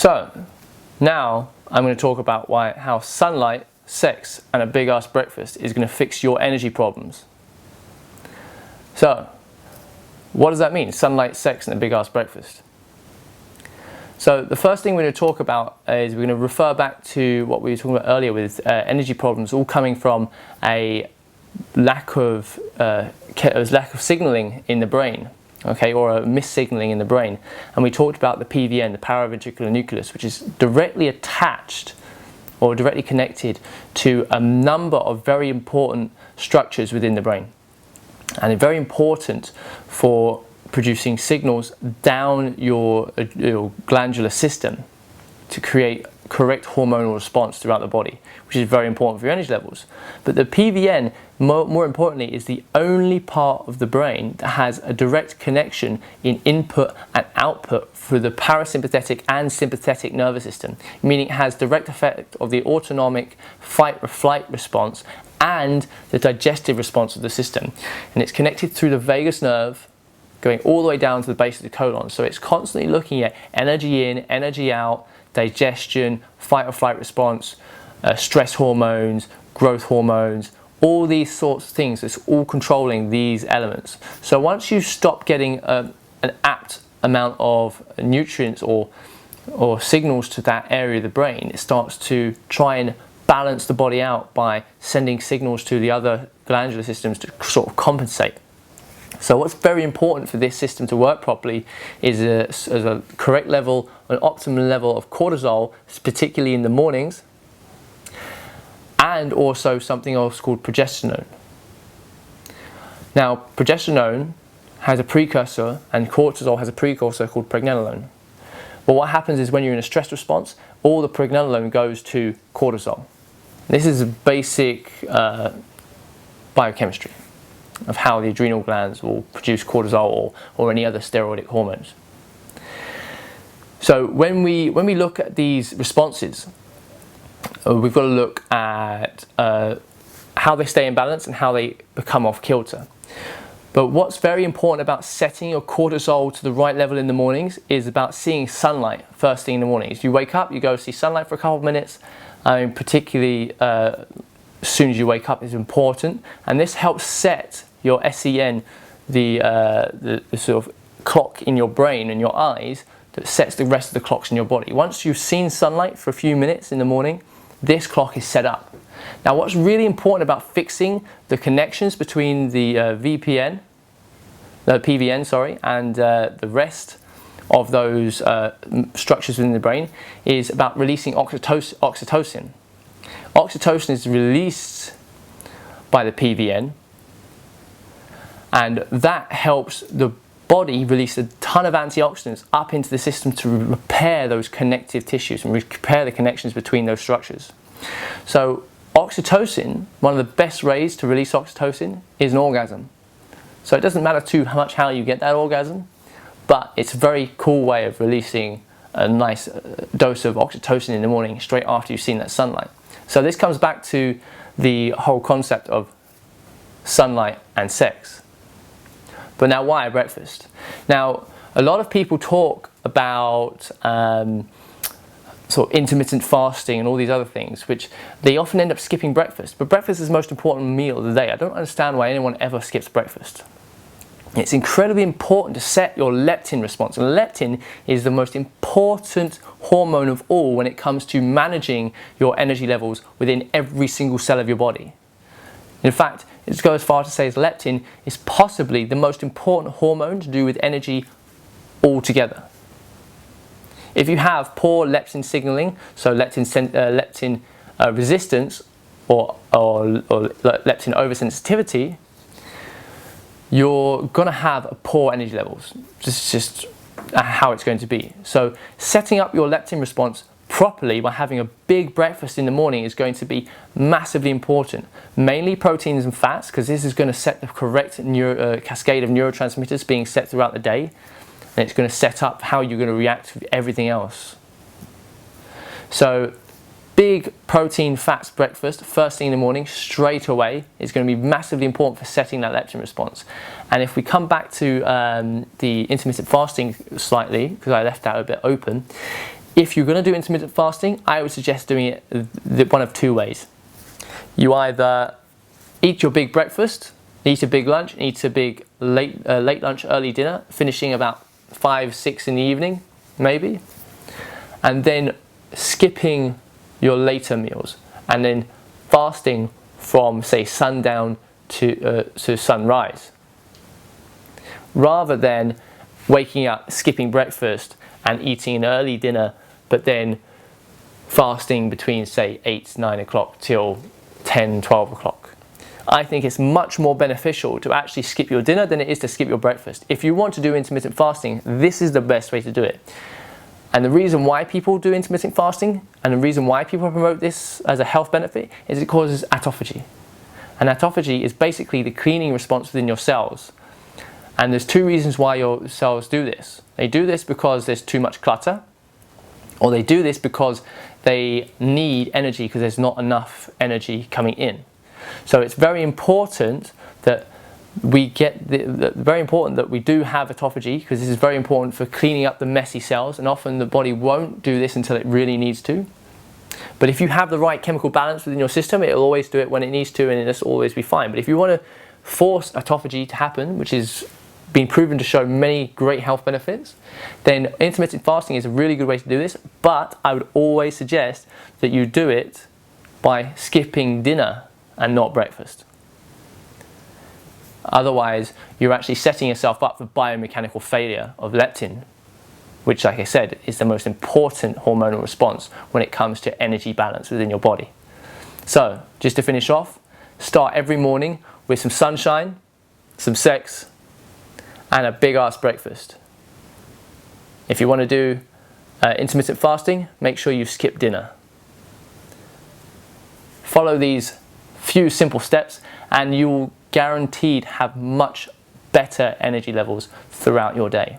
So now I'm going to talk about how sunlight, sex and a big ass breakfast is going to fix your energy problems. So what does that mean? Sunlight, sex and a big ass breakfast. So the first thing we're going to talk about is we're going to refer back to what we were talking about earlier with energy problems all coming from a lack of signaling in the brain. Okay, or a mis-signaling in the brain. And we talked about the PVN, the paraventricular nucleus, which is directly attached or directly connected to a number of very important structures within the brain. And it's very important for producing signals down your glandular system to create correct hormonal response throughout the body, which is very important for your energy levels. But the PVN, more importantly, is the only part of the brain that has a direct connection in input and output through the parasympathetic and sympathetic nervous system, meaning it has direct effect of the autonomic fight or flight response and the digestive response of the system. And it's connected through the vagus nerve, going all the way down to the base of the colon. So it's constantly looking at energy in, energy out, digestion, fight or flight response, stress hormones, growth hormones, all these sorts of things. It's all controlling these elements. So once you stop getting an apt amount of nutrients or signals to that area of the brain, it starts to try and balance the body out by sending signals to the other glandular systems to sort of compensate. So what's very important for this system to work properly is a correct level, an optimum level of cortisol, particularly in the mornings, and also something else called progesterone. Now, progesterone has a precursor and cortisol has a precursor called pregnenolone. But what happens is when you're in a stress response, all the pregnenolone goes to cortisol. This is a basic biochemistry of how the adrenal glands will produce cortisol or any other steroidic hormones. So when we look at these responses, we've got to look at how they stay in balance and how they become off kilter. But what's very important about setting your cortisol to the right level in the mornings is about seeing sunlight first thing in the morning. If you wake up, you go see sunlight for a couple of minutes. Particularly as soon as you wake up is important, and this helps set your SEN, the sort of clock in your brain and your eyes that sets the rest of the clocks in your body. Once you've seen sunlight for a few minutes in the morning, this clock is set up. Now what's really important about fixing the connections between the PVN, and the rest of those structures within the brain is about releasing oxytocin. Oxytocin is released by the PVN, and that helps the body release a ton of antioxidants up into the system to repair those connective tissues and repair the connections between those structures. So oxytocin, one of the best ways to release oxytocin is an orgasm. So it doesn't matter too much how you get that orgasm, but it's a very cool way of releasing a nice dose of oxytocin in the morning straight after you've seen that sunlight. So this comes back to the whole concept of sunlight and sex. But now why breakfast? Now a lot of people talk about sort of intermittent fasting and all these other things, which they often end up skipping breakfast. But breakfast is the most important meal of the day. I don't understand why anyone ever skips breakfast. It's incredibly important to set your leptin response. And leptin is the most important hormone of all when it comes to managing your energy levels within every single cell of your body. In fact, it goes as far as to say that leptin is possibly the most important hormone to do with energy altogether. If you have poor leptin signaling, so leptin resistance or leptin oversensitivity, you're going to have poor energy levels. This is just how it's going to be. So setting up your leptin response properly by having a big breakfast in the morning is going to be massively important. Mainly proteins and fats, because this is going to set the correct cascade of neurotransmitters being set throughout the day. And it's going to set up how you're going to react to everything else. So big protein fats breakfast first thing in the morning straight away is going to be massively important for setting that leptin response. And if we come back to the intermittent fasting slightly, because I left that a bit open, if you're going to do intermittent fasting, I would suggest doing it one of two ways. You either eat your big breakfast, eat a big lunch, eat a big late lunch, early dinner, finishing about 5, 6 in the evening, maybe, and then skipping your later meals, and then fasting from, say, sundown to sunrise, rather than waking up, skipping breakfast, and eating an early dinner, but then fasting between, say, 8, 9 o'clock till 10, 12 o'clock. I think it's much more beneficial to actually skip your dinner than it is to skip your breakfast. If you want to do intermittent fasting, this is the best way to do it. And the reason why people do intermittent fasting, and the reason why people promote this as a health benefit, is it causes autophagy. And autophagy is basically the cleaning response within your cells. And there's two reasons why your cells do this. They do this because there's too much clutter, or they do this because they need energy because there's not enough energy coming in. So it's very important that we get very important that we do have autophagy, because this is very important for cleaning up the messy cells, and often the body won't do this until it really needs to. But if you have the right chemical balance within your system, it'll always do it when it needs to, and it'll always be fine. But if you want to force autophagy to happen, which is been proven to show many great health benefits, then intermittent fasting is a really good way to do this. But I would always suggest that you do it by skipping dinner and not breakfast. Otherwise, you're actually setting yourself up for biomechanical failure of leptin, which, like I said, is the most important hormonal response when it comes to energy balance within your body. So, just to finish off, start every morning with some sunshine, some sex, and a big ass breakfast. If you want to do intermittent fasting, make sure you skip dinner. Follow these few simple steps and you will guaranteed have much better energy levels throughout your day.